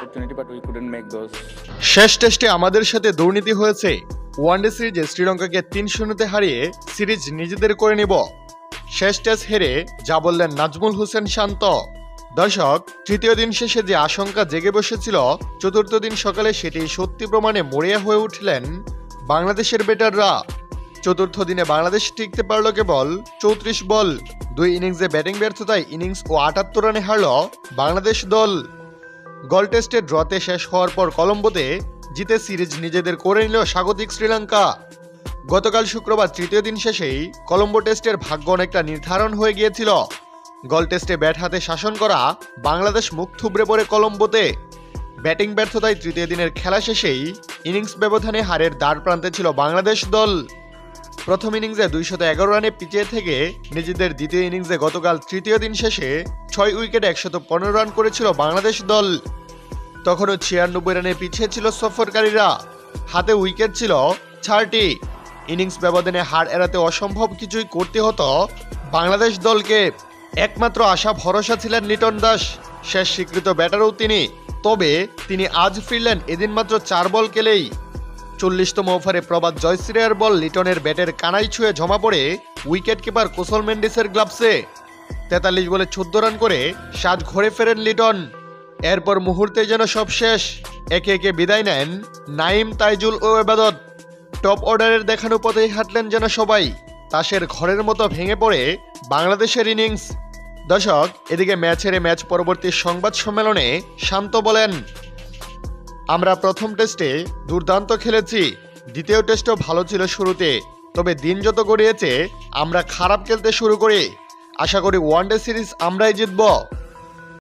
opportunity, but we couldn't make those. শেষ টেস্টে আমাদের সাথে দুর্নীতি হয়েছে। ওয়ানডে সিরিজে শ্রীলঙ্কাকে 3-0 হারিয়ে সিরিজ নিজেদের করে নিব। শেষ টেস্ট হেরে যা বললেন নাজমুল হোসেন শান্ত। দর্শক, তৃতীয় দিন শেষে যে আশঙ্কা জেগে বসেছিল, চতুর্থ দিন সকালে সেটি সত্যি প্রমাণে মরিয়া হয়ে উঠলেন বাংলাদেশের ব্যাটাররা। চতুর্থ দিনে বাংলাদেশ টিকতে পারল কেবল 34 বল। 2 ইনিংসে ব্যাটিং ব্যর্থতায় ইনিংস ও 78 রানে হারল বাংলাদেশ দল। গল টেস্টে ড্রতে শেষ হওয়ার পর কলম্বোতে জিতে সিরিজ নিজেদের করে নিল স্বাগতিক শ্রীলঙ্কা। গতকাল শুক্রবার তৃতীয় দিন শেষেই কলম্বো টেস্টের ভাগ্য অনেকটা নির্ধারণ হয়ে গিয়েছিল। গল টেস্টে ব্যাট হাতে শাসন করা বাংলাদেশ মুখ থুবড়ে পড়ে কলম্বোতে। ব্যাটিং ব্যর্থতায় তৃতীয় দিনের খেলা শেষেই ইনিংস ব্যবধানে হারের দ্বার প্রান্তে ছিল বাংলাদেশ দল। প্রথম ইনিংসে 211 রানে পিছিয়ে থেকে নিজেদের দ্বিতীয় ইনিংসে গতকাল তৃতীয় দিন শেষে 6 উইকেটে 115 রান করেছিল বাংলাদেশ দল। তখনও 96 রানে পিছিয়ে ছিল সফরকারীরা। হাতে উইকেট ছিল 6টি। ইনিংস ব্যবধানে হার এড়াতে অসম্ভব কিছুই করতে হতো বাংলাদেশ দলকে। একমাত্র আশা ভরসা ছিলেন লিটন দাস, শেষ স্বীকৃত ব্যাটারও তিনি। তবে তিনি আজ ফিরলেন এদিন মাত্র 4 বল খেলেই। 40তম ওভারে প্রবাদ জয়শ্রীর বল লিটনের ব্যাটের কানাই ছুঁয়ে জমা পড়ে উইকেট কিপার কুশল মেন্ডিসের গ্লাভসে। 43 বলে 14 রান করে সাজ ঘরে ফেরেন লিটন। এরপর মুহূর্তে যেন সব শেষ। একে একে বিদায় নেন নাইম, তাইজুল ও এবাদত। টপ অর্ডারের দেখানো পথেই হাঁটলেন যেন সবাই। তাসের ঘরের মতো ভেঙে পড়ে বাংলাদেশের ইনিংস। দর্শক, এদিকে ম্যাচ হেরে ম্যাচ পরবর্তী সংবাদ সম্মেলনে শান্ত বলেন, আমরা প্রথম টেস্টে দুর্দান্ত খেলেছি, দ্বিতীয় টেস্টও ভালো ছিল শুরুতে, তবে দিন যত গড়িয়েছে আমরা খারাপ খেলতে শুরু করি। আশা করি ওয়ানডে সিরিজ আমরাই জিতব।